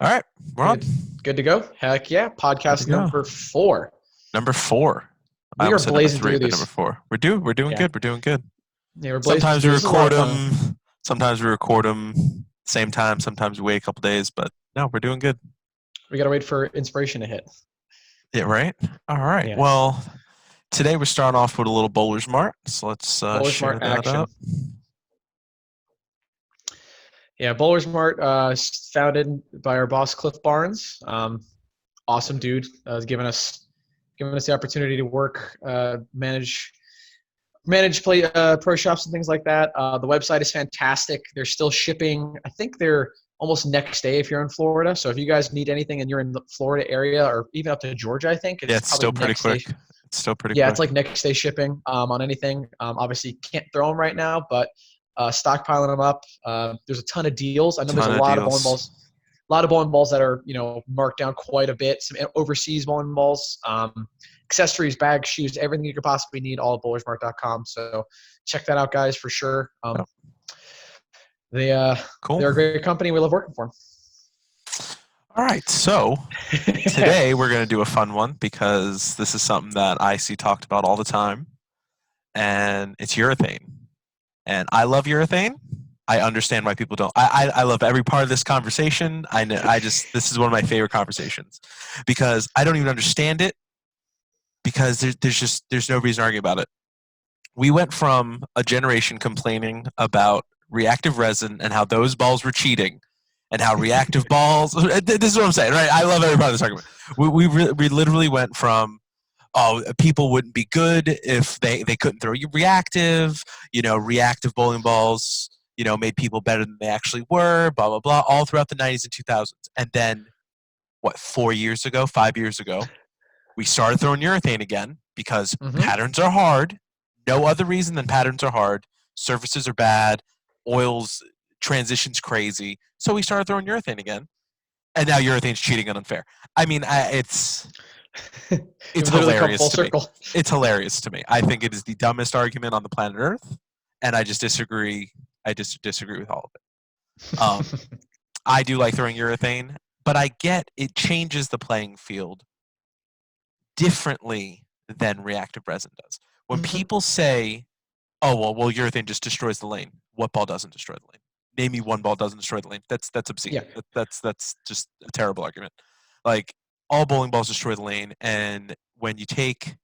All right, we're on. Good. Good to go. Heck yeah. Good to Podcast go. number 4. Number 4. I We are almost said number blazing 3, through but number these. 4. We're doing Yeah. good. We're doing good. Yeah, we're blazing Sometimes we through. This is a lot record of fun. them. Sometimes we record them same time. Sometimes we wait a couple days, but no, we're doing good. We got to wait for inspiration to hit. Yeah, right. All right. Yes. Well, today we're starting off with a little bowler's mart. So let's Bowler share Smart that action. up. Yeah, Bowler Smart, founded by our boss Cliff Barnes. Awesome dude. Giving us the opportunity to work, manage play pro shops and things like that. The website is fantastic. They're still shipping. I think they're almost next day if you're in Florida. So if you guys need anything and you're in the Florida area or even up to Georgia, I think Yeah, it's it's probably still pretty next day. quick. It's still pretty Yeah, it's quick. like next day shipping on anything. Obviously, can't throw them right now, but stockpiling them up. There's a ton of deals. I know there's a Ton of lot of bowling deals. balls, that are marked down quite a bit. Some overseas bowling balls, accessories, bags, shoes, everything you could possibly need. All at bowlersmart.com. So check that out, guys, for sure. Oh, They cool. they're a great company. We love working for All right. So them. today we're going to do a fun one because this is something that I see talked about all the time, and it's urethane. And I love urethane. I understand why people don't. I love every part of this conversation. I know. This is one of my favorite conversations because I don't even understand it because there's no reason to argue about it. We went from a generation complaining about reactive resin and how those balls were cheating and how reactive balls. This is what I'm saying, right? I love every part of this argument. We literally went from people wouldn't be good if they couldn't throw you reactive. Reactive bowling balls, made people better than they actually were. Blah blah blah. All throughout the '90s and 2000s, and then what? 4 years ago, 5 years ago, we started throwing urethane again because hmm patterns are hard. No other reason than patterns are hard. Surfaces are bad. Oils transitions crazy. So we started throwing urethane again, and now urethane's cheating and unfair. I mean, it's We've literally come hilarious full to me. circle. It's hilarious to me. I think it is the dumbest argument on the planet Earth, and I just disagree. I just disagree with all of it. I do like throwing urethane, but I get it changes the playing field differently than reactive resin does. When hmm people say, "Oh well, urethane just destroys the lane," what ball doesn't destroy the lane? Name me one ball doesn't destroy the lane. That's obscene. Yeah. That's just a terrible argument. Like all bowling balls destroy the lane, and when you take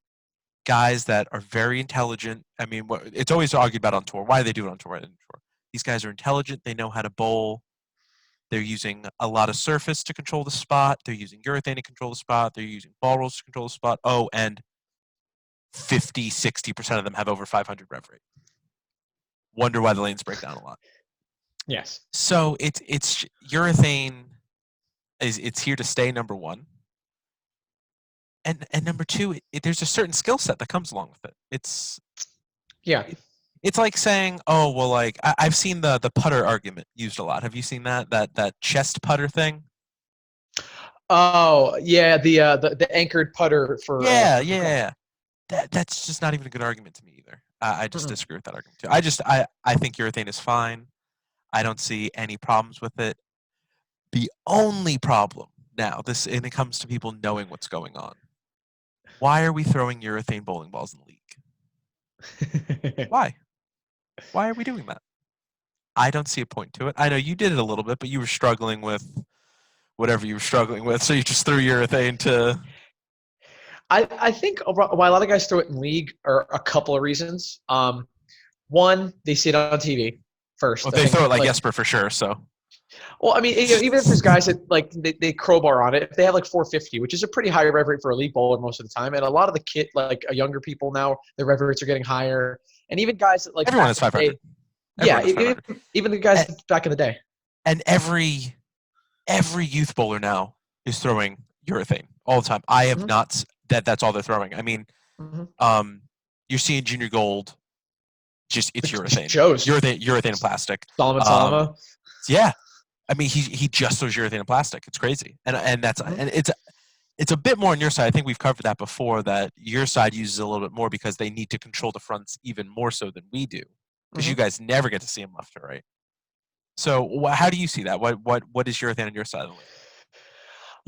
guys that are very intelligent. I mean, it's always argued about on tour. Why do they do it on tour? Why do they do it on tour? These guys are intelligent. They know how to bowl. They're using a lot of surface to control the spot. They're using urethane to control the spot. They're using ball rolls to control the spot. Oh, and 50, 60% of them have over 500 rev rate. Wonder why the lanes break down a lot. Yes. So it's urethane it's here to stay, number one. And number two, there's a certain skill set that comes along with it. Yeah. It's like saying, oh well, like I've seen the putter argument used a lot. Have you seen that chest putter thing? Oh yeah, the anchored putter Yeah, for golf. yeah. That's just not even a good argument to me either. I just Mm-mm. disagree with that argument too. I think urethane is fine. I don't see any problems with it. The only problem now, and it comes to people knowing what's going on. Why are we throwing urethane bowling balls in the league? Why? Why are we doing that? I don't see a point to it. I know you did it a little bit, but you were struggling with whatever you were struggling with, so you just threw urethane to. I think why a lot of guys throw it in league are a couple of reasons. One, they see it on TV Well, first. I they throw think it like Jesper for sure. So well, I mean, even if there's guys that like they crowbar on it, if they have like 450, which is a pretty high rev rate for a league bowler most of the time, and a lot of the younger people now, their rev rates are getting higher, and even guys that like everyone back has in the 500. day, yeah, Everyone has 500. even the guys And, back in the day. and every youth bowler now is throwing urethane all the time. I have Mm-hmm. not that's all they're throwing. I mean, Mm-hmm. um, you're seeing junior gold. Just it's Which urethane, shows urethane and plastic. Solomon Um, Salamo. yeah, I mean he just throws urethane and plastic. It's crazy, and that's Mm-hmm. and it's a bit more on your side. I think we've covered that before. That your side uses a little bit more because they need to control the fronts even more so than we do, because you Mm-hmm. guys never get to see them left or right. So how do you see that? What is urethane on your side of the lane?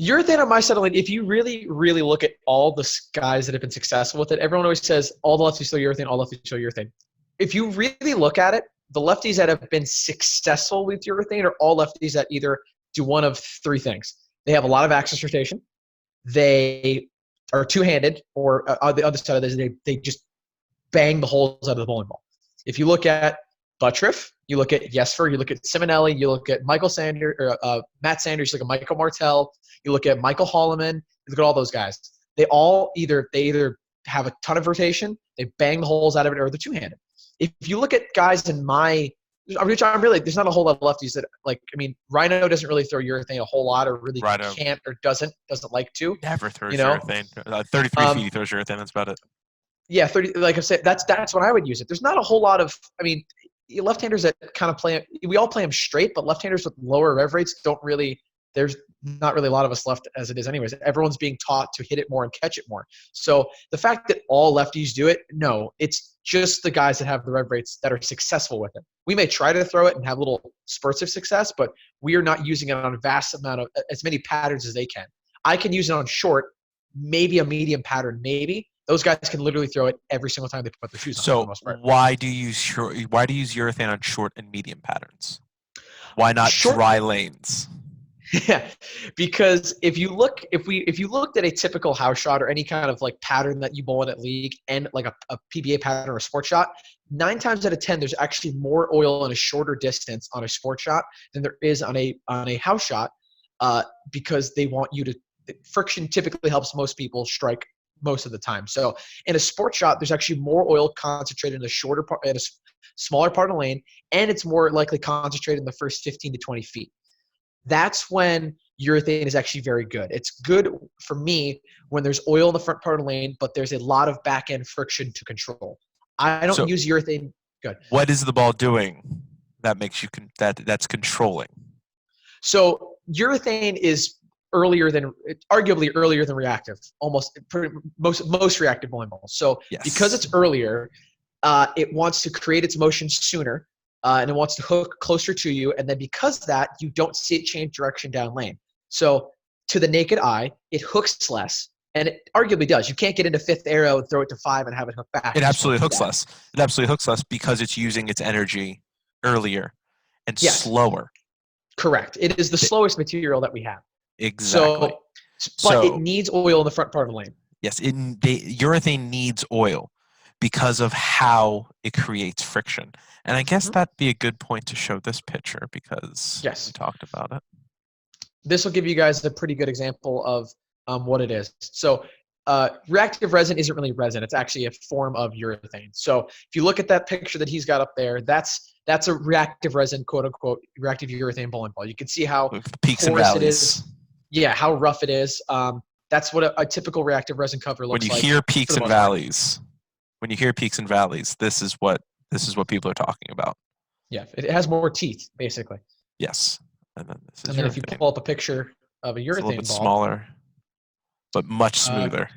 Urethane on my side of the lane, if you really, really look at all the guys that have been successful with it, everyone always says all the lefties throw urethane, all lefties throw urethane. If you really look at it, the lefties that have been successful with urethane are all lefties that either do one of three things. They have a lot of axis rotation, they are two-handed, or on the other side of this, they just bang the holes out of the bowling ball. If you look at Buttriff, you look at Jesper, you look at Simonelli, you look at Michael Sanders, or Matt Sanders, you look at Michael Martell, you look at Michael Holloman, you look at all those guys. They either have a ton of rotation, they bang the holes out of it, or they're two-handed. If you look at guys in my which I'm really, there's not a whole lot of lefties that like. I mean, Rhino doesn't really throw urethane a whole lot, or really Rhino can't, or doesn't like to. never You throws know, urethane. 33 feet, he throws urethane. That's about it. yeah, 30. Like I said, that's when I would use it. There's not a whole lot of. I mean, left-handers that kind of play. We all play them straight, but left-handers with lower rev rates don't really. There's not really a lot of us left as it is, anyways. Everyone's being taught to hit it more and catch it more. So the fact that all lefties do it, no, it's just the guys that have the rev rates that are successful with it. We may try to throw it and have little spurts of success, but we are not using it on a vast amount of as many patterns as they can. I can use it on short, maybe a medium pattern, maybe. Those guys can literally throw it every single time they put their shoes on, for the So most part. why do you use urethane on short and medium patterns? Why not Short, dry lanes? yeah, because if you looked at a typical house shot or any kind of like pattern that you bowl in at league and like a PBA pattern or a sport shot, 9 times out of 10, there's actually more oil in a shorter distance on a sport shot than there is on a house shot, because they want you to. Friction typically helps most people strike most of the time. So in a sport shot, there's actually more oil concentrated in a shorter part, in a smaller part of the lane, and it's more likely concentrated in the first 15 to 20 feet. That's when urethane is actually very good. It's good for me when there's oil in the front part of the lane, but there's a lot of back end friction to control. I don't So use urethane. Good. what is the ball doing that makes you that's controlling? So urethane is arguably earlier than reactive, most reactive bowling balls. So because Yes. it's earlier, it wants to create its motion sooner, and it wants to hook closer to you. And then because of that, you don't see it change direction down lane. So to the naked eye, it hooks less, and it arguably does. You can't get into fifth arrow and throw it to 5 and have it hook back. It You just won't absolutely do hooks that. less. It absolutely hooks less because it's using its energy earlier and Yes, slower. correct. It is the slowest material that we have. Exactly. So, but it So needs oil in the front part of the lane. yes, urethane needs oil because of how it creates friction. And I guess Mhm. that'd be a good point to show this picture because we Yes. talked about it. This will give you guys a pretty good example of what it is. So reactive resin isn't really resin. It's actually a form of urethane. So if you look at that picture that he's got up there, that's a reactive resin, quote unquote, reactive urethane bowling ball. You can see how With peaks and porous it valleys. is. Yeah, how rough it is. That's what a typical reactive resin cover When looks you like hear for peaks the and most part. valleys, this is what people are talking about. Yeah, it has more teeth, basically. Yes. And then this is And then if you urethane. pull up a picture of a It's a little urethane bit ball, smaller, but much uh, smoother.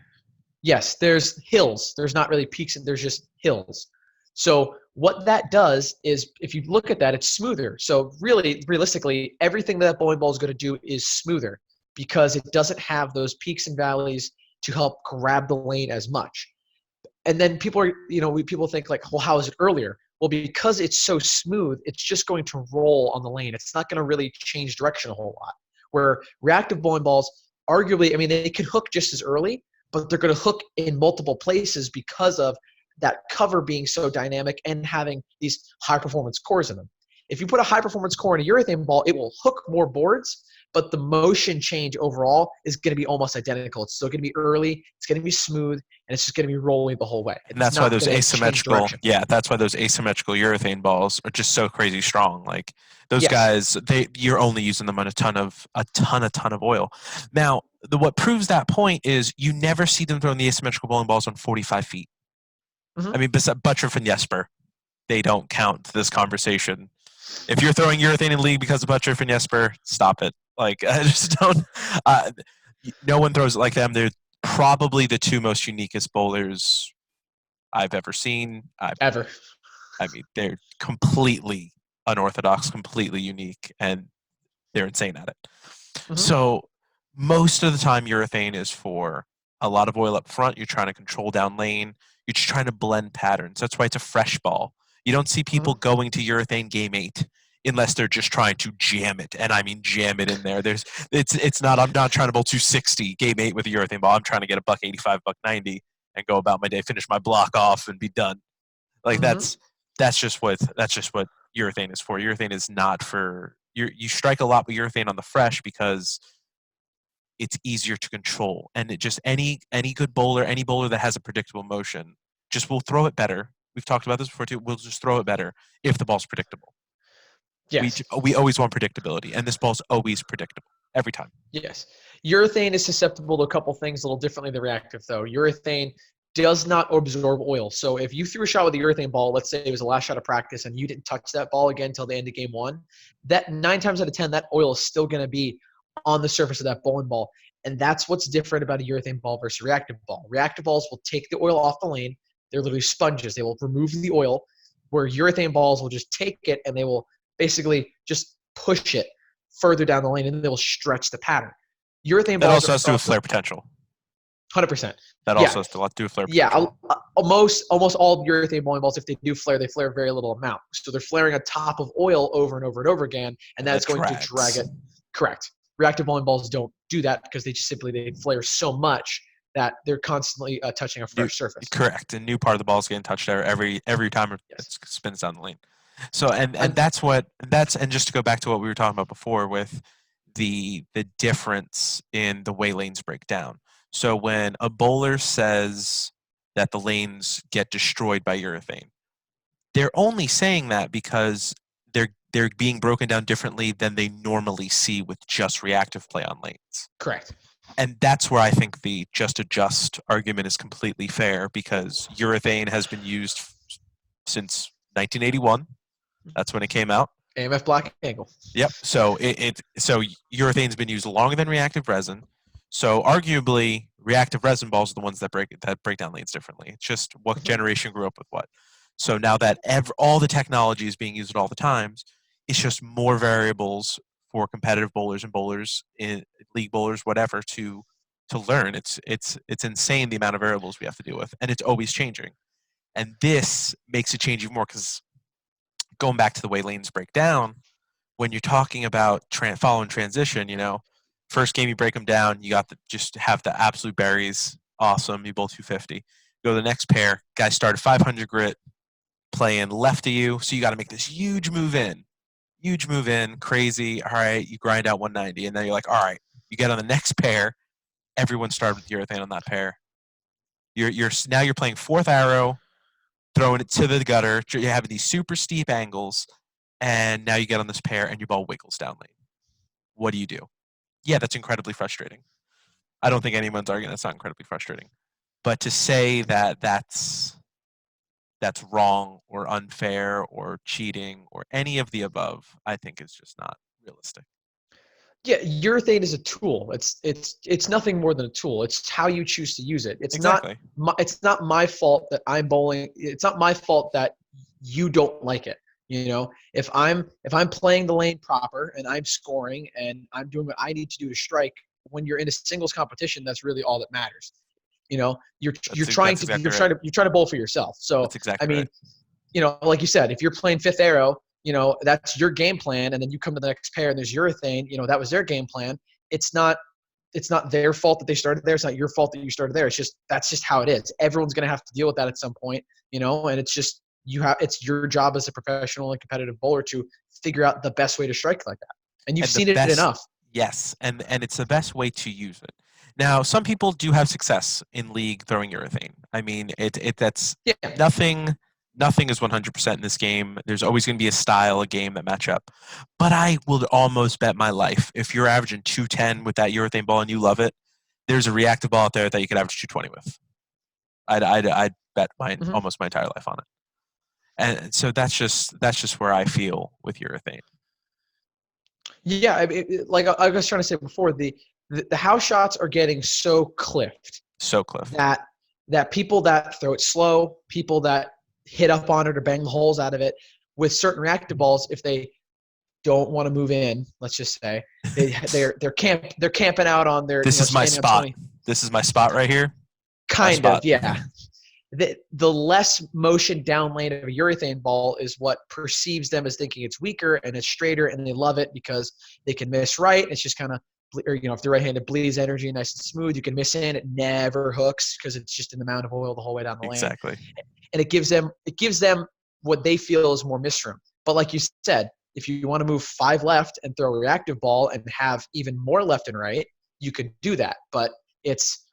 yes, there's hills. There's not really peaks, and there's just hills. So what that does is, if you look at that, it's smoother. So really, realistically, everything that bowling ball is going to do is smoother because it doesn't have those peaks and valleys to help grab the lane as much. And then people think like, well, how is it earlier? Well, because it's so smooth, it's just going to roll on the lane. It's not going to really change direction a whole lot. Where reactive bowling balls, arguably, I mean, they can hook just as early, but they're going to hook in multiple places because of that cover being so dynamic and having these high performance cores in them. If you put a high performance core in a urethane ball, it will hook more boards, but the motion change overall is going to be almost identical. It's still going to be early, it's going to be smooth, and it's just going to be rolling the whole way. And It's not going to change direction. that's why those asymmetrical urethane balls are just so crazy strong. Like those Yes. guys, you're only using them on a ton of oil. Now, what proves that point is you never see them throwing the asymmetrical bowling balls on 45 feet. Mm-hmm. I mean, besides Buttriff and Jesper, they don't count this conversation. If you're throwing urethane in league because of Buttriff and Jesper, stop it. Like, I just don't. Uh, no one throws it like them. They're probably the two most uniquest bowlers I've ever seen. Ever. I mean, they're completely unorthodox, completely unique, and they're insane at it. Mm-hmm. So most of the time urethane is for a lot of oil up front. You're trying to control down lane. You're just trying to blend patterns. That's why it's a fresh ball. You don't see people Mhm. going to urethane game 8 unless they're just trying to jam it, and I mean jam it in there. It's not. I'm not trying to bowl 260 game 8 with a urethane ball. I'm trying to get a buck 85, buck 90, and go about my day, finish my block off, and be done. Like Mhm. that's just what urethane is for. Urethane is not for you strike a lot with urethane on the fresh because it's easier to control. And it just any good bowler, any bowler that has a predictable motion, just will throw it better. We've talked about this before too. We'll just throw it better if the ball's predictable. Yes. We always want predictability, and this ball's always predictable every time. Yes. Urethane is susceptible to a couple things a little differently than reactive, though. Urethane does not absorb oil. So if you threw a shot with a urethane ball, let's say it was the last shot of practice, and you didn't touch that ball again until the end of game 1, that 9 times out of 10, that oil is still going to be on the surface of that bowling ball. And that's what's different about a urethane ball versus a reactive ball. Reactive balls will take the oil off the lane. They're literally sponges. They will remove the oil, where urethane balls will just take it and they will basically just push it further down the lane, and they will stretch the pattern. Urethane That balls also are has to do with flare potential. 100%. That Yeah, also has a lot to do with flare yeah. potential. Almost all urethane bowling balls, if they do flare, they flare very little amount. So they're flaring on top of oil over and over and over again, and And that that's going to drag drags. it. Correct. Reactive bowling balls don't do that because they just simply they flare so much that they're constantly touching a New, fresh surface. correct. A new part of the ball is getting touched there every time it Yes. spins down the lane. So and And that's and just to go back to what we were talking about before with the difference in the way lanes break down. So when a bowler says that the lanes get destroyed by urethane, they're only saying that because they're being broken down differently than they normally see with just reactive play on lanes. correct. And that's where I think the just adjust argument is completely fair because urethane has been used since 1981. That's when it came out. AMF black angle. Yep. So urethane's been used longer than reactive resin. So arguably, reactive resin balls are the ones that break down lanes differently. It's just what Mhm. generation grew up with what. So now that all the technology is being used at all the times, it's just more variables for competitive bowlers and bowlers in league bowlers, whatever, to learn. It's insane the amount of variables we have to deal with, and it's always changing. And this makes it change even more because going back to the way lanes break down, when you're talking about following transition, first game you break them down, you got just have the absolute berries, awesome, you bowl 250. Go to the next pair, guys start at 500 grit, playing left of you, so you got to make this huge move in, crazy. All right, you grind out 190, and then you're like, all right, you get on the next pair. Everyone started with urethane on that pair. You're now you're playing fourth arrow, throwing it to the gutter. You're having these super steep angles, and now you get on this pair, and your ball wiggles down lane. What do you do? Yeah, that's incredibly frustrating. I don't think anyone's arguing that's not incredibly frustrating. But to say that that's wrong or unfair or cheating or any of the above, I think is just not realistic. Yeah, urethane is a tool. It's nothing more than a tool. It's how you choose to use it. Exactly. It's not my fault that I'm bowling. It's not my fault that you don't like it. If I'm playing the lane proper and I'm scoring and I'm doing what I need to do to strike, when you're in a singles competition, that's really all that matters. You're trying That's to exactly right. you're trying to bowl for yourself. So That's I exactly right. mean, like you said, if you're playing fifth arrow, that's your game plan, and then you come to the next pair and there's urethane, that was their game plan. It's not it's not their fault that they started there. It's not your fault that you started there. That's just how it is. Everyone's gonna have to deal with that at some point, and it's your job as a professional and competitive bowler to figure out the best way to strike like that. And you've And the seen it best, enough. yes, and it's the best way to use it. Now, some people do have success in league throwing urethane. I mean, it that's Yeah. nothing. Nothing is 100% in this game. There's always going to be a style, a game that match up. But I will almost bet my life if you're averaging 210 with that urethane ball and you love it, there's a reactive ball out there that you could average 220 with. I'd bet Mm-hmm. almost my entire life on it. And so that's just where I feel with urethane. Yeah, like I was trying to say before, the house shots are getting so clipped So Cliff. that people that throw it slow, people that hit up on it or bang the holes out of it with certain reactive balls, if they don't want to move in. Let's just say they're camping out on their This is my standing on spot. 20. This is my spot right here. My Kind of, spot. yeah. The less motion down lane of a urethane ball is what perceives them as thinking it's weaker and it's straighter, and they love it because they can miss right. It's just kind of, or if they're right-handed, bleeds energy nice and smooth. You can miss in, it never hooks because it's just an amount of oil the whole way down the lane, Exactly. and it gives them what they feel is more miss room. But like you said, if you want to move 5 left and throw a reactive ball and have even more left and right, you could do that. But it's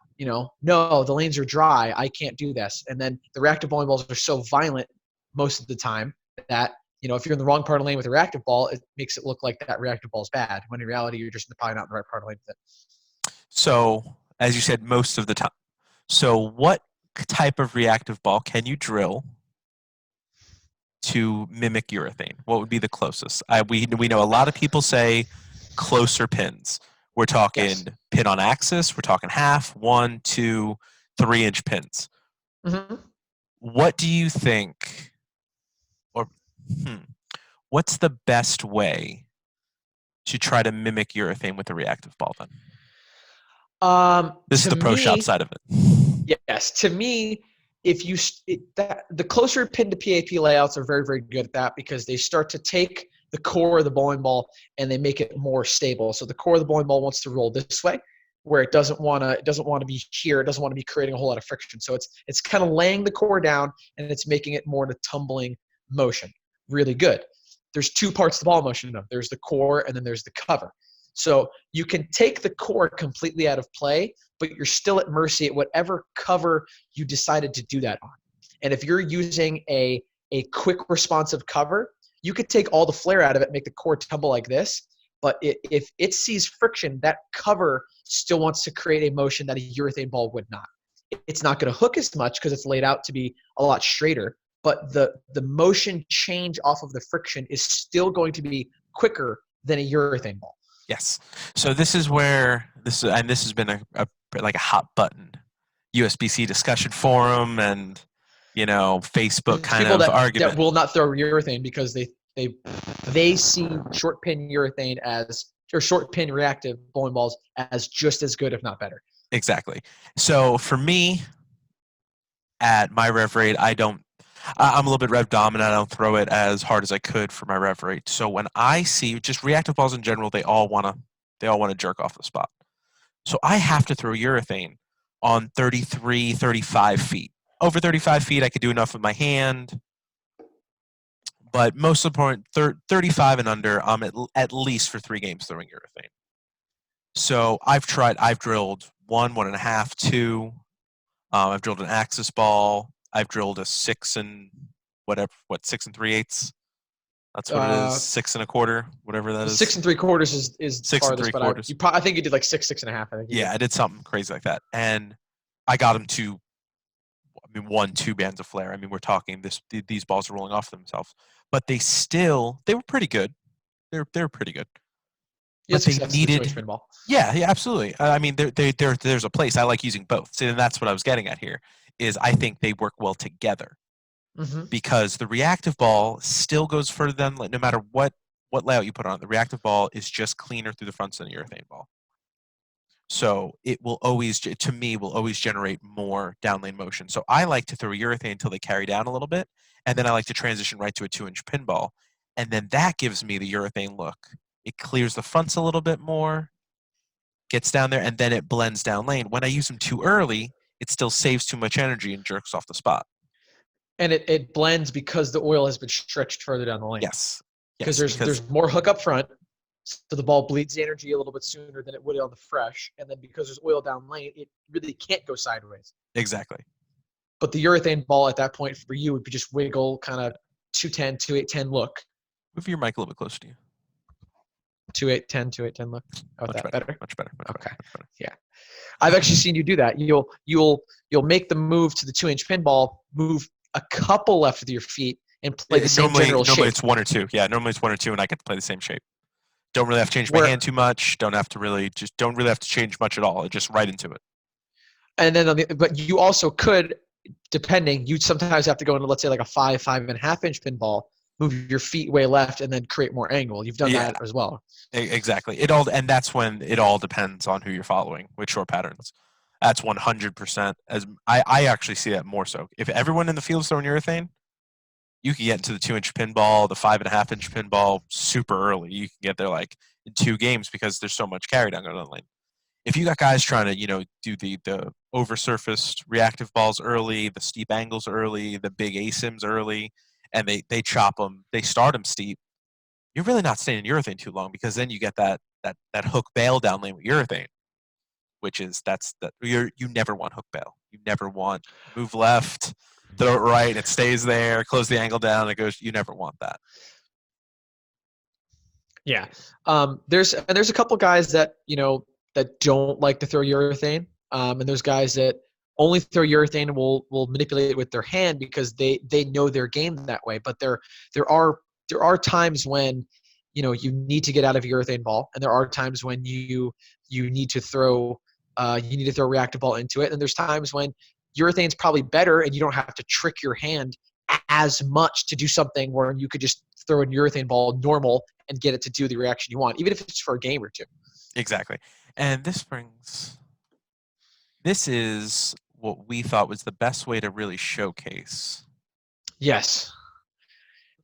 no, the lanes are dry. I can't do this. And then the reactive bowling balls are so violent most of the time that, if you're in the wrong part of the lane with a reactive ball, it makes it look like that reactive ball is bad, when in reality, you're just probably not in the right part of the lane with it. So, as you said, most of the time. So, what type of reactive ball can you drill to mimic urethane? What would be the closest? We know a lot of people say closer pins. We're Yes. talking pin on axis. We're talking half, 1, 2, 3-inch pins. Mm-hmm. What do you think, or what's the best way to try to mimic urethane with a reactive ball? Then this is To the pro shop me, side of it. yes. To me, if you the closer pin to PAP layouts are very, very good at that, because they start to take the core of the bowling ball and they make it more stable. So the core of the bowling ball wants to roll this way, where it doesn't want to be here. It doesn't want to be creating a whole lot of friction. So it's kind of laying the core down and it's making it more in a tumbling motion. Really good. There's 2 parts of the ball motion though. There's the core and then there's the cover. So you can take the core completely out of play, but you're still at mercy at whatever cover you decided to do that on. And if you're using a quick responsive cover, you could take all the flare out of it, make the core tumble like this. But if it sees friction, that cover still wants to create a motion that a urethane ball would not. It's not going to hook as much because it's laid out to be a lot straighter, but the motion change off of the friction is still going to be quicker than a urethane ball. Yes. So this is where this has been a like a hot button USB-C discussion forum and Facebook There's kind people of that argument. will not throw urethane because they see short pin urethane or short pin reactive bowling balls as just as good, if not better. Exactly. So for me, at my rev rate, I'm a little bit rev dominant. I don't throw it as hard as I could for my rev rate. So when I see just reactive balls in general, they all want to jerk off the spot. So I have to throw urethane on 33, 35 feet. Over 35 feet, I could do enough with my hand. But most important, 35 and under, I'm at least for 3 games throwing urethane. So I've drilled 1, 1.5, 2. I've drilled an axis ball. I've drilled a 6 and 6 3/8. That's what it is. 6 1/4, whatever that The is. 6 3/4 is Six and farthest, three but quarters. I think you did like 6 6.5. I think. Yeah, I did something crazy like that, and I got him to, 1, 2 bands of flare. We're talking these balls are rolling off themselves, but they were pretty good. They were pretty good, You had but they success with the 2-inch needed. pin ball. Yeah, yeah, absolutely. There's a place I like using both. See, and that's what I was getting at here. Is I think they work well together Mm-hmm. because the reactive ball still goes further than, no matter what layout you put on it. The reactive ball is just cleaner through the fronts than the urethane ball. So it will always, to me, generate more down lane motion. So I like to throw urethane until they carry down a little bit, and then I like to transition right to a 2-inch pinball, and then that gives me the urethane look. It clears the fronts a little bit more, gets down there, and then it blends down lane. When I use them too early, it still saves too much energy and jerks off the spot. And it blends because the oil has been stretched further down the lane. Yes, Because yes, there's more hook up front, so the ball bleeds the energy a little bit sooner than it would on the fresh, and then because there's oil down lane, it really can't go sideways. exactly. But the urethane ball at that point for you would be just wiggle, kind of 210, 2-8-10 look. Move your mic a little bit closer to you. 2-8-10, 2-8-10 look. Oh, Much that better. better? Much better. Much Okay. better. Much better. Yeah. I've actually seen you do that. You'll make the move to the 2-inch pinball, move a couple left with your feet, and play the same general shape. Normally it's 1 or 2. Yeah, normally it's 1 or 2, and I get to play the same shape. Don't really have to change my hand too much. Don't really have to change much at all. Just right into it. And then, but you also could, depending, you sometimes have to go into, let's say, like a 5.5.5 inch pinball move your feet way left and then create more angle. You've done Yeah, that as well. exactly. It all, and that's when it all depends on who you're following with short patterns. That's 100%. As I actually see that more so. If everyone in the field is throwing urethane, you can get into the 2-inch pinball, the 5.5-inch pinball super early. You can get there like in 2 games because there's so much carry down going on the lane. If you got guys trying to, do the oversurfaced reactive balls early, the steep angles early, the big asims early, and they chop them, they start them steep, you're really not staying in urethane too long because then you get that hook bail down lane with urethane, which is that's that you never want hook bail. You never want move left, throw it right, and it stays there. Close the angle down, it goes. You never want that. Yeah. There's a couple guys that that don't like to throw urethane, and there's guys that only throw urethane and will manipulate it with their hand because they know their game that way. But there are times when you need to get out of a urethane ball, and there are times when you need to throw a reactive ball into it, and there's times when urethane's probably better and you don't have to trick your hand as much to do something where you could just throw a urethane ball normal and get it to do the reaction you want, even if it's for a game or two. Exactly. And this is what we thought was the best way to really showcase. Yes,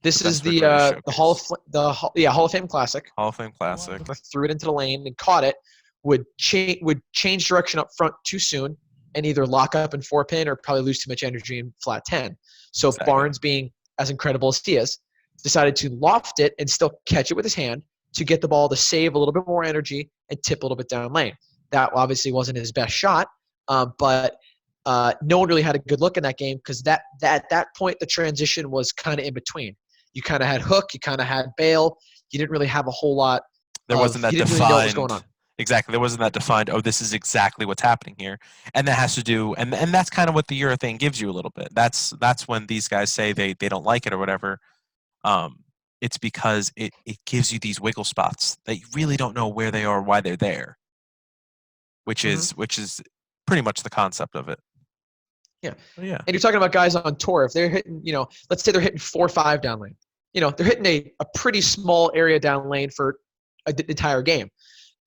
The this is best way to really the showcase. Hall of Fame Classic. Hall of Fame Classic. Whoever threw it into the lane and caught it would change direction up front too soon and either lock up in 4-pin or probably lose too much energy in flat 10. So Exactly. Barnes, being as incredible as he is, decided to loft it and still catch it with his hand to get the ball to save a little bit more energy and tip a little bit down lane. That obviously wasn't his best shot, but no one really had a good look in that game because at that point the transition was kind of in between. You kind of had hook, you kind of had bail. You didn't really have a whole lot There wasn't that you didn't really know what was going on. defined. Exactly. There wasn't that defined. Oh, this is exactly what's happening here, and that has to do, and that's kind of what the urethane gives you a little bit. That's when these guys say they don't like it or whatever. Um, it's because it gives you these wiggle spots that you really don't know where they are, why they're there, Hmm. which is pretty much the concept of it. Yeah. But yeah, And you're talking about guys on tour. If they're hitting, let's say they're hitting 4-5 down lane. They're hitting a pretty small area down lane for an entire game.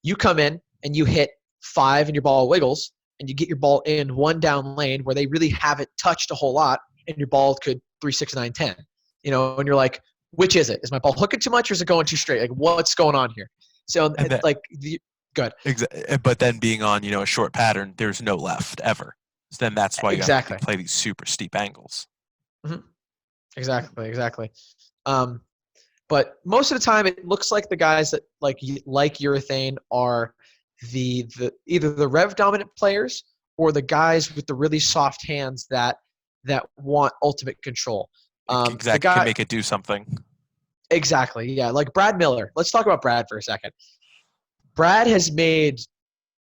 You come in and you hit 5 and your ball wiggles and you get your ball in 1 down lane where they really haven't touched a whole lot and your ball could 3, 6, 9, 10. And you're like, which is it? Is my ball hooking too much or is it going too straight? Like, what's going on here? So, and that like, good. but then being on a short pattern, there's no left ever. So then that's why you have to Exactly. play these super steep angles. Hmm. Exactly. Um, But most of the time, it looks like the guys that like urethane are the either the rev dominant players or the guys with the really soft hands that want ultimate control. The Exactly, can guy make it do something. exactly, yeah, like Brad Miller. Let's talk about Brad for a second. Brad has made.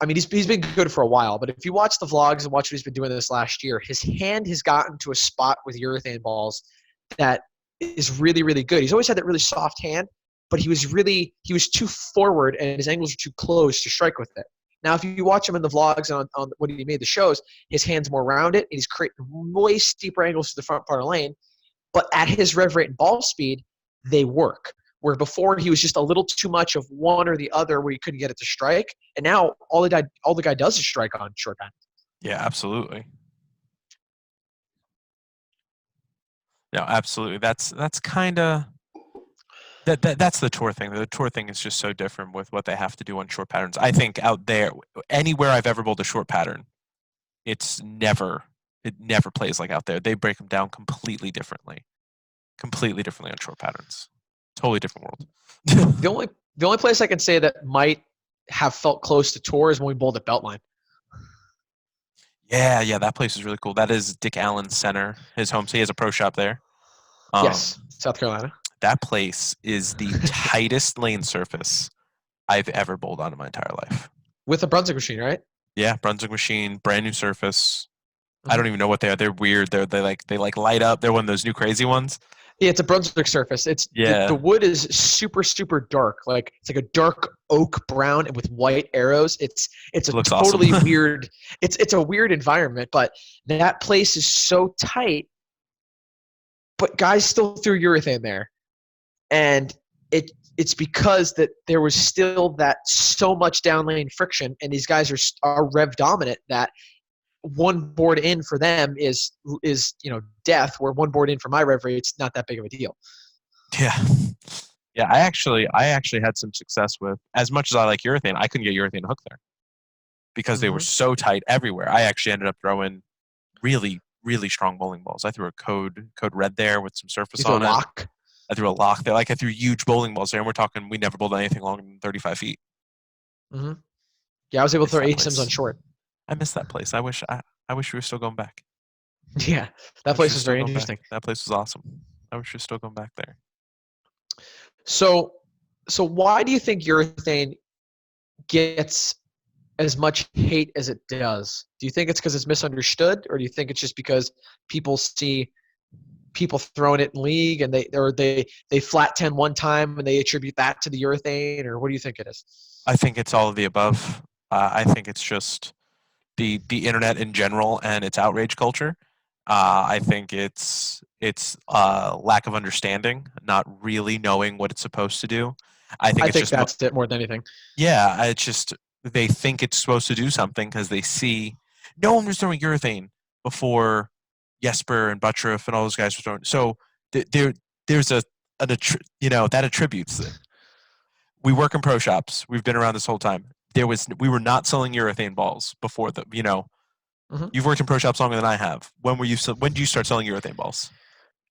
I mean, he's been good for a while, but if you watch the vlogs and watch what he's been doing this last year, his hand has gotten to a spot with urethane balls that is really, really good. He's always had that really soft hand, but he was too forward and his angles were too close to strike with it. Now, if you watch him in the vlogs and on when he made the shows, his hand's more rounded and he's creating way steeper angles to the front part of the lane. But at his rev rate and ball speed, they work. Where before he was just a little too much of one or the other, where he couldn't get it to strike, and now all the guy does is strike on short hand. Yeah, absolutely. No, absolutely. That's kind of that's the tour thing. The tour thing is just so different with what they have to do on short patterns. I think out there, anywhere I've ever bowled a short pattern, it's never it never plays like out there. They break them down completely differently on short patterns. Totally different world. The only the only place I can say that might have felt close to tour is when we bowled at Beltline. Yeah, that place is really cool. That is Dick Allen's center, his home. So he has a pro shop there. Um, Yes, South Carolina. that place is the tightest lane surface I've ever bowled on in my entire life. With a Brunswick machine, right? Yeah, Brunswick machine, brand new surface. I Mm-hmm. don't even know what they are. They're weird. They light up. They're one of those new crazy ones. Yeah, it's a Brunswick surface. It's the Yeah, wood is super super dark. Like it's like a dark oak brown and with white arrows. It's a it looks awesome. totally weird. It's a weird environment, but that place is so tight. But guys still threw urethane there. and it's because that there was still that so much down lane friction, and these guys are rev dominant, that one board in for them is death, where one board in for my rev rate, it's not that big of a deal. Yeah. Yeah, I actually had some success with, as much as I like urethane, I couldn't get urethane to hook there because they were so tight everywhere. I actually ended up throwing really, really strong bowling balls. I threw a code red there with some surface You throw a on it. lock. I threw a lock there. Like I threw huge bowling balls there, and we're talking we never bowled anything longer than 35 feet. Mm-hmm. Yeah, I was able to Miss throw that ASIMs on place. short. I miss that place. I wish we were still going back. Yeah, I that wish we place were is still very going back. interesting. That place was awesome. I wish we were still going back there. So, why do you think urethane gets as much hate as it does? Do you think it's because it's misunderstood, or do you think it's just because people see people throwing it in league and they flat 10 one time and they attribute that to the urethane, or what do you think it is? I think it's all of the above. I think it's just the internet in general and its outrage culture. I think it's lack of understanding, not really knowing what it's supposed to do. I think I it's think just that's it more than anything. yeah. It's just they think it's supposed to do something because they see no one was throwing urethane before Jesper and Buttriff and all those guys were throwing. So there's that attributes it. We work in pro shops. We've been around this whole time. We were not selling urethane balls before the. Mm-hmm. You've worked in pro shops longer than I have. When did you start selling urethane balls?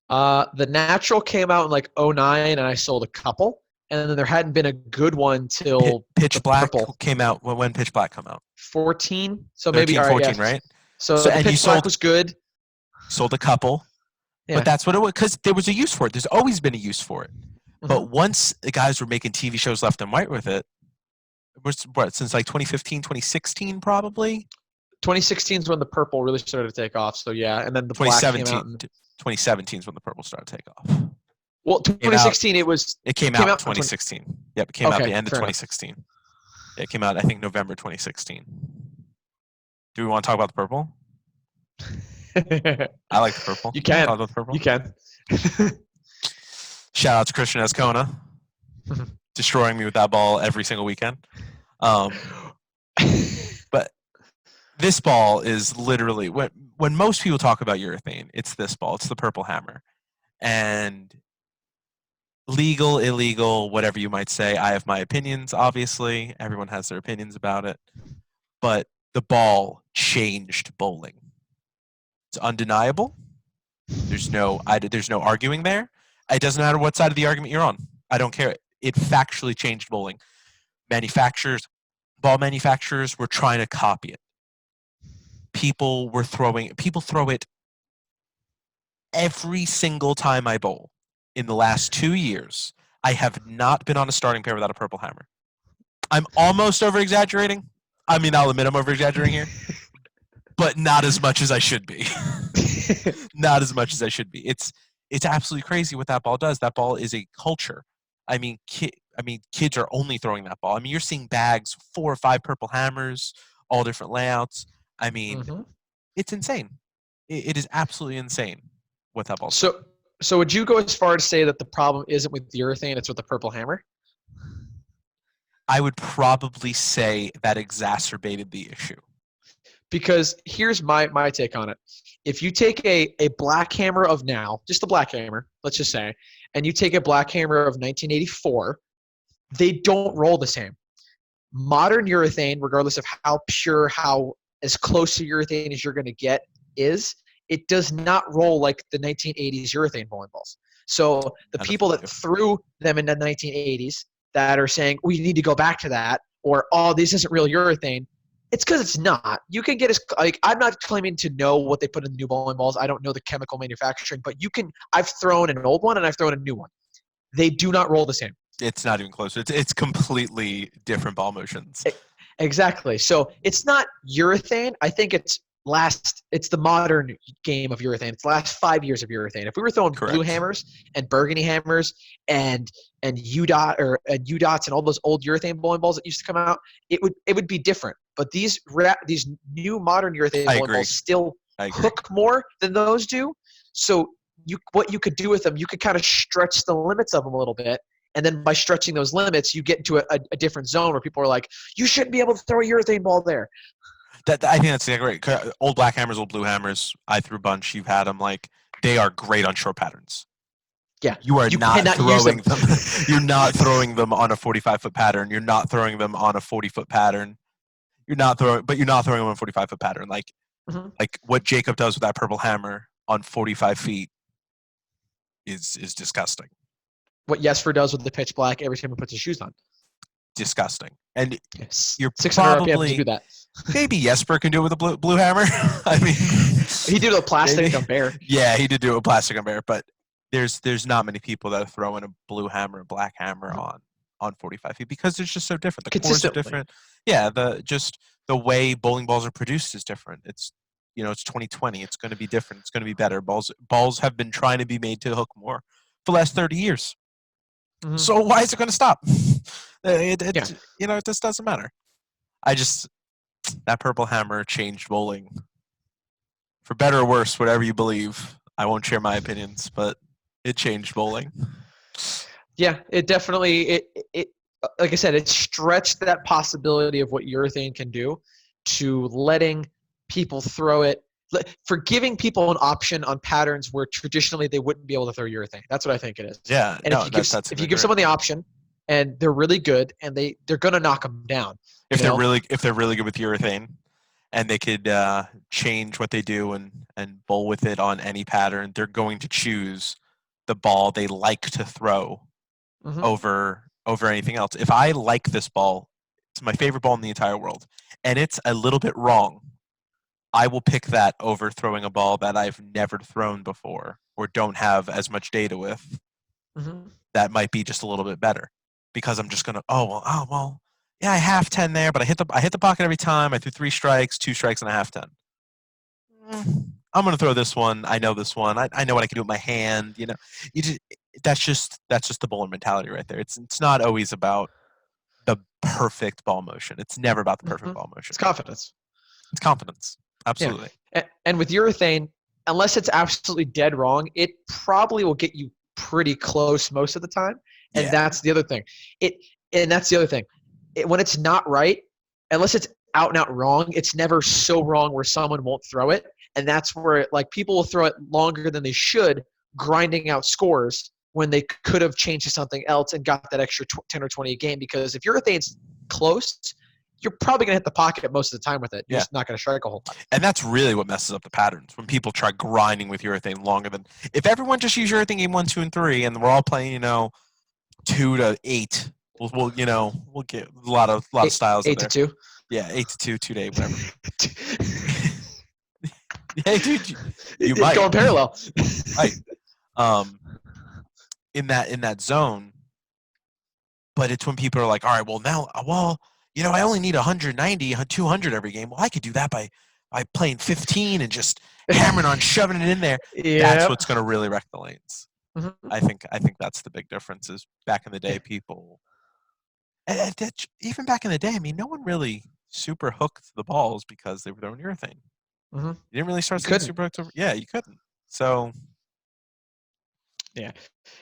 The natural came out in like '09, and I sold a couple, and then there hadn't been a good one till the Pitch Black purple came out. When Pitch Black come out? 14. So maybe 13, all right, yeah. 14, right? So So the and you pitch black sold was good. sold a couple, but Yeah. that's what it was because there was a use for it. There's always been a use for it. Mm-hmm. But once the guys were making TV shows left and right with it, since like 2015, 2016 probably? 2016 is when the purple really started to take off. So yeah, and then the black came 2017, out. 2017 is when the purple started to take off. Well, Came out 2016 It it came came out in out in 20. 2016. Yep, it came out Okay, the end of fair enough. 2016. Yeah, it came out I think November 2016. Do we want to talk about the purple? I like the purple. You You want to talk can. about the purple? You can. Shout out to Christian Escona, destroying me with that ball every single weekend. But this ball is literally when most people talk about urethane, it's this ball. It's the purple hammer. And legal, illegal, whatever you might say. I have my opinions, obviously. Everyone has their opinions about it. But the ball changed bowling. It's undeniable. There's no arguing there. It doesn't matter what side of the argument you're on. I don't care. It factually changed bowling. Ball manufacturers were trying to copy it. People throw it every single time I bowl. In the last 2 years, I have not been on a starting pair without a purple hammer. I'm almost over exaggerating. I mean, I'll admit I'm over exaggerating here, but not as much as I should be. Not as much as I should be. It's absolutely crazy what that ball does. That ball is a culture. I mean, kids are only throwing that ball. I mean, you're seeing bags, 4 or 5 purple hammers, all different layouts. I mean, Mm-hmm. it's insane. It is absolutely insane what that ball's doing. So would you go as far to say that the problem isn't with the urethane, it's with the purple hammer? I would probably say that exacerbated the issue. Because here's my take on it. If you take a black hammer of now, just the black hammer, let's just say, and you take a black hammer of 1984, they don't roll the same. Modern urethane, regardless of how pure, how as close to urethane as you're going to get is, it does not roll like the 1980s urethane bowling balls. So the people that threw them in the 1980s that are saying, we need to go back to that, or, oh, this isn't real urethane, it's because it's not. You can get I'm not claiming to know what they put in the new bowling balls. I don't know the chemical manufacturing, but I've thrown an old one and I've thrown a new one. They do not roll the same. It's not even close. It's completely different ball motions. Exactly. So it's not urethane. I think it's the modern game of urethane. It's the last 5 years of urethane. If we were throwing blue hammers and burgundy hammers and UDOTs and all those old urethane bowling balls that used to come out, it would be different. But these new modern urethane bowling balls still hook more than those do. So what you could do with them, you could kind of stretch the limits of them a little bit. And then by stretching those limits, you get into a different zone where people are like, you shouldn't be able to throw a urethane ball there. I think that's great. Old black hammers, old blue hammers. I threw a bunch. You've had them. Like they are great on short patterns. Yeah, You are you not cannot use throwing them. them. You're not throwing them on a 45-foot pattern. You're not throwing them on a 40-foot pattern. You're not throwing them on a 45-foot pattern. Mm-hmm. Like what Jacob does with that purple hammer on 45 feet is disgusting. What Jesper does with the pitch black every time he puts his shoes on. Disgusting. And Yes. you're 600 RPM to probably do that. maybe Jesper can do it with a blue hammer. I mean, he did it with plastic maybe. on bear. Yeah, he did do it with plastic on bear, but there's not many people that are throwing a blue hammer, a black hammer on 45 feet because it's just so different. The cores are different. Yeah, the way bowling balls are produced is different. It's it's 2020. It's going to be different. It's going to be better. Balls have been trying to be made to hook more for the last 30 years. Mm-hmm. So why is it going to stop? It just doesn't matter. That purple hammer changed bowling. For better or worse, whatever you believe. I won't share my opinions, but it changed bowling. Yeah, it definitely it like I said, it stretched that possibility of what urethane can do to letting people throw it, for giving people an option on patterns where traditionally they wouldn't be able to throw urethane. That's what I think it is. Yeah, and if you give someone the option and they're really good and they're going to knock them down. If they're really good with urethane and they could change what they do and bowl with it on any pattern, they're going to choose the ball they like to throw over anything else. If I like this ball, it's my favorite ball in the entire world, and it's a little bit wrong, I will pick that over throwing a ball that I've never thrown before or don't have as much data with. That might be just a little bit better because I'm just gonna yeah, I half 10 there, but I hit the pocket every time. I threw 3 strikes, 2 strikes, and a half 10. I'm gonna throw this one. I know this one. I know what I can do with my hand. That's just the bowler mentality right there. It's not always about the perfect ball motion. It's never about the perfect ball motion. It's confidence. It's confidence. Absolutely. Yeah. And with urethane, unless it's absolutely dead wrong, it probably will get you pretty close most of the time. And that's the other thing. When it's not right, unless it's out and out wrong, it's never so wrong where someone won't throw it. And that's where people will throw it longer than they should, grinding out scores when they could have changed to something else and got that extra 10 or 20 a game. Because if urethane's close, you're probably going to hit the pocket most of the time with it. You're just not going to strike a whole lot. And that's really what messes up the patterns, when people try grinding with urethane longer than – if everyone just used urethane game 1, 2, and 3, and we're all playing, 2 to 8, we'll get a lot of styles. 8 to 2? Yeah, 8 to 2, 2 to 8, whatever. Hey, dude, you might. Going parallel. Right. In that zone, but it's when people are like, all right, I only need 190, 200 every game. Well, I could do that by playing 15 and just hammering on, shoving it in there. That's what's going to really wreck the lanes. I think that's the big difference. Is back in the day, people, even back in the day, I mean, no one really super hooked the balls because they were throwing urethane. You didn't really start seeing super hooked over. Yeah, you couldn't. So. Yeah.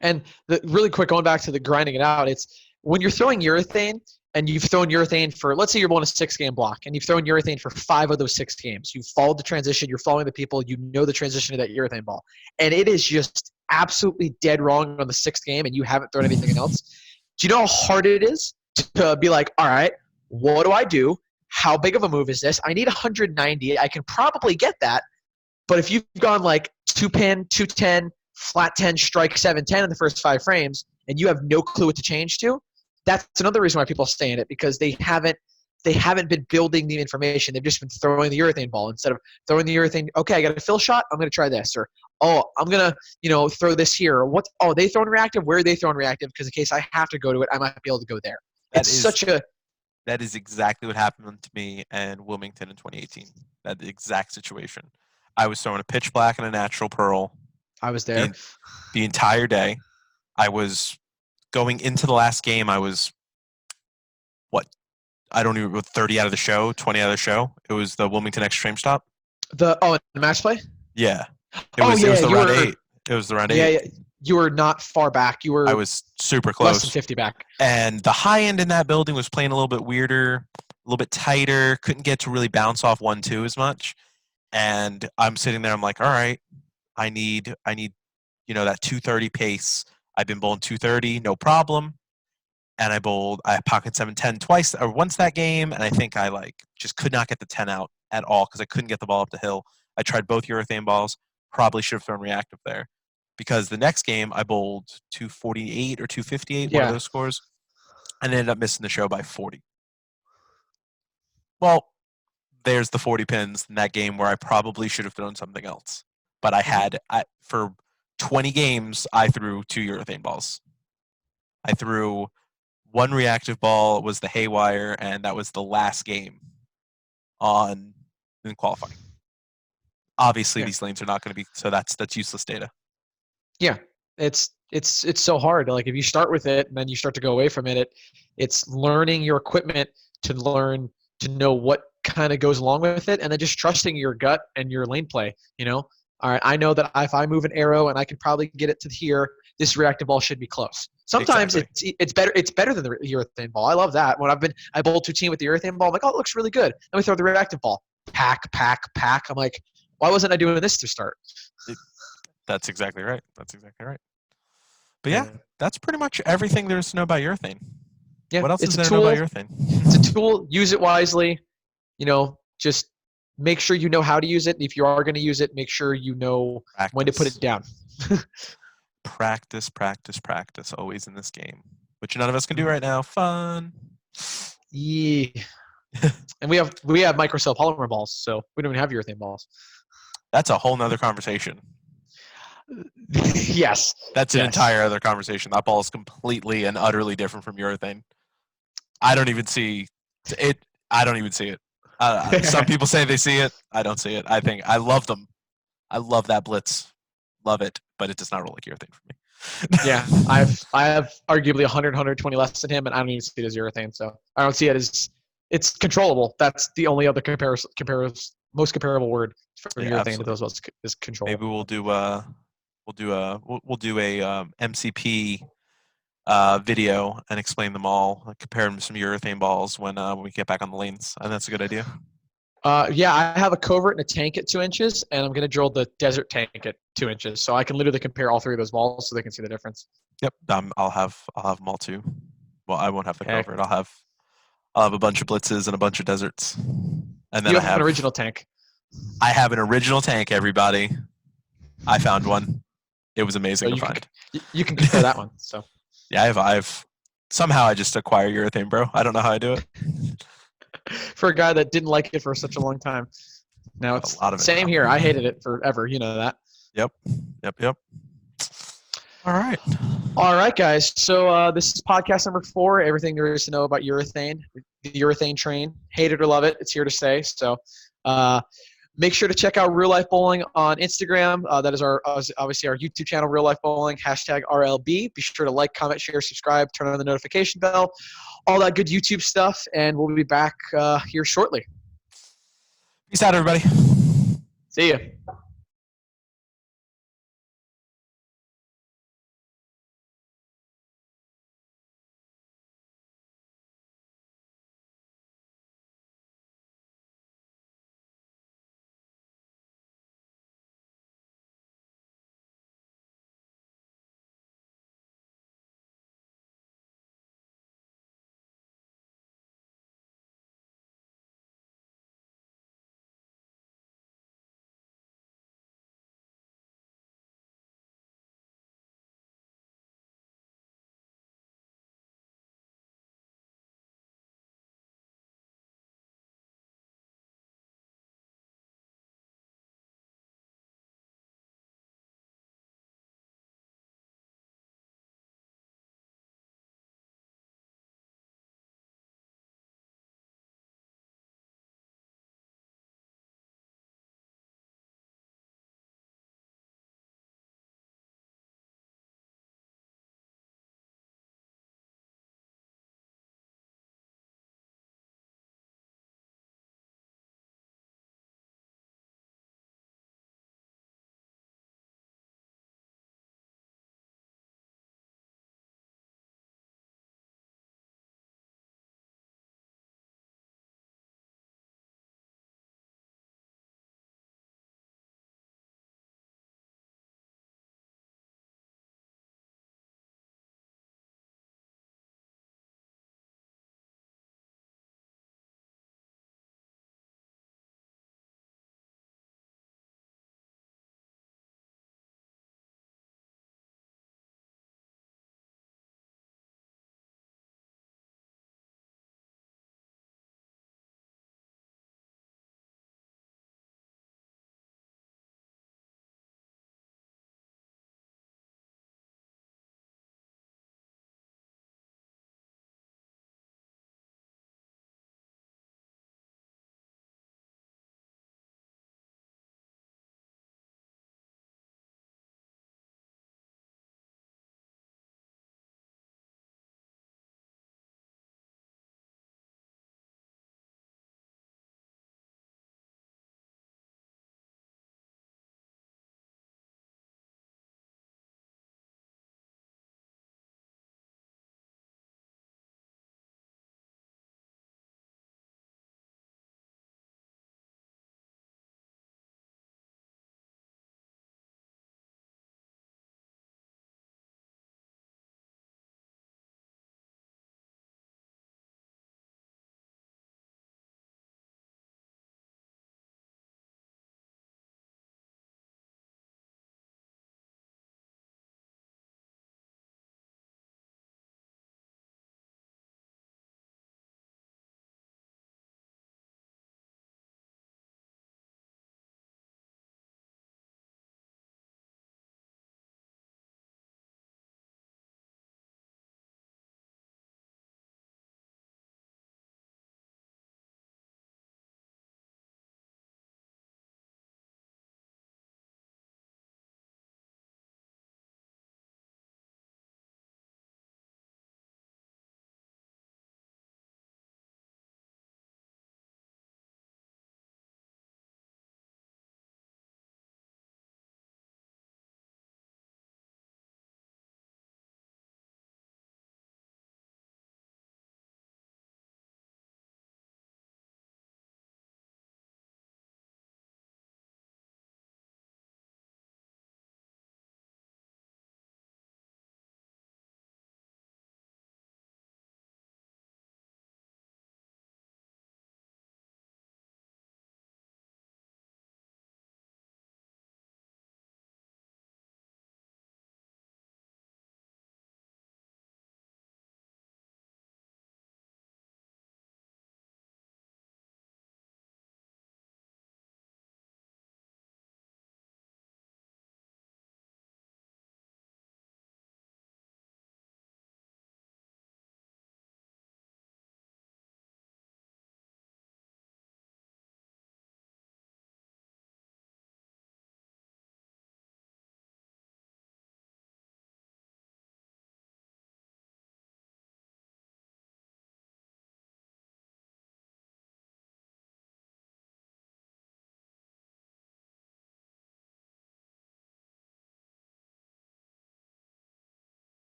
And really quick, going back to the grinding it out, it's when you're throwing urethane and you've thrown urethane for, let's say you're bowling a 6-game block and you've thrown urethane for 5 of those 6 games. You've followed the transition. You're following the people. You know the transition of that urethane ball. And it is just absolutely dead wrong on the 6th game and you haven't thrown anything else. Do you know how hard it is to be like, all right, what do I do? How big of a move is this? I need 190. I can probably get that. But if you've gone like 2-pin, 210, flat 10, strike 7-10 in the first 5 frames, and you have no clue what to change to, that's another reason why people stay in it, because they haven't been building the information. They've just been throwing the urethane ball instead of throwing the urethane. Okay, I got a fill shot. I'm going to try this, or I'm going to throw this here. Or they throwing reactive? Where are they throwing reactive? Because in case I have to go to it, I might be able to go there. That is exactly what happened to me in Wilmington in 2018. That exact situation. I was throwing a pitch black and a natural pearl. I was there the entire day. I was going into the last game. I was I don't even 30 out of the show, 20 out of the show. It was the Wilmington Extreme Stop. The match play. Yeah, it was the round 8. It was around Yeah, 8. yeah, you were not far back. You I were was super less than close. 50 back. And the high end in that building was playing a little bit weirder, a little bit tighter, couldn't get to really bounce off 1-2 as much. And I'm sitting there, I'm like, all right, I need, that 230 pace. I've been bowling 230, no problem. And I pocket 7-10 twice or once that game, and I think I just could not get the 10 out at all because I couldn't get the ball up the hill. I tried both urethane balls, probably should have thrown reactive there. Because the next game I bowled 248 or 258, one of Yeah. those scores, and ended up missing the show by 40. Well, there's the 40 pins in that game where I probably should have thrown something else. But for 20 games, I threw 2 urethane balls. I threw one reactive ball, was the haywire, and that was the last game in qualifying. Obviously, Yeah. these lanes are not going to be, so that's useless data. Yeah, it's so hard. Like if you start with it and then you start to go away from it, it's learning your equipment to learn to know what kind of goes along with it, and then just trusting your gut and your lane play. All right, I know that if I move an arrow and I can probably get it to here, this reactive ball should be close. Sometimes Exactly. it's better. It's better than the urethane ball. I love that. When I bowled 2 with the urethane ball, I'm like, oh, it looks really good. Then we throw the reactive ball, pack, pack, pack. I'm like, why wasn't I doing this to start? That's exactly right. That's exactly right. But yeah, Yeah. that's pretty much everything there is to know about urethane. Yeah, What else it's is a there to know about tool. urethane? It's a tool. Use it wisely. Just make sure you know how to use it. If you are going to use it, make sure you know when to put Practice. it down. Practice, practice, practice, always in this game, which none of us can do right now. Fun. Yeah. And we have microcell polymer balls, so we don't even have urethane balls. That's a whole nother conversation. Yes. That's an Yes. entire other conversation. That ball is completely and utterly different from urethane. I don't even see it. I don't even see it. Some people say they see it. I don't see it. I love them. I love that blitz. Love it, but it does not roll like urethane for me. Yeah, I have arguably 120 less than him, and I don't even see it as urethane. So I don't see it as it's controllable. That's the only other most comparable word for Yeah, urethane to absolutely. those was is control. Maybe we'll do a MCP video and explain them all, compare them to some urethane balls when we get back on the lanes, and that's a good idea. Yeah, I have a covert and a tank at 2 inches, and I'm going to drill the desert tank at 2 inches, so I can literally compare all 3 of those balls so they can see the difference. Yep, I'll have them all too. Well, I won't have the Okay. covert. I'll have a bunch of blitzes and a bunch of deserts, and then You have an original tank. I have an original tank. Everybody, I found one. It was amazing So to find. You can compare that one. So Yeah, I've somehow I just acquire urethane, bro. I don't know how I do it. for a guy that didn't like it for such a long time, now it's a lot of it same now. here. I hated it forever. You know that. Yep. All right. All right, guys. So this is podcast number 4. Everything there is to know about urethane. The urethane train. Hate it or love it, it's here to stay. So make sure to check out Real Life Bowling on Instagram. That is obviously our YouTube channel, Real Life Bowling, #RLB. Be sure to like, comment, share, subscribe, turn on the notification bell, all that good YouTube stuff, and we'll be back here shortly. Peace out, everybody. See you.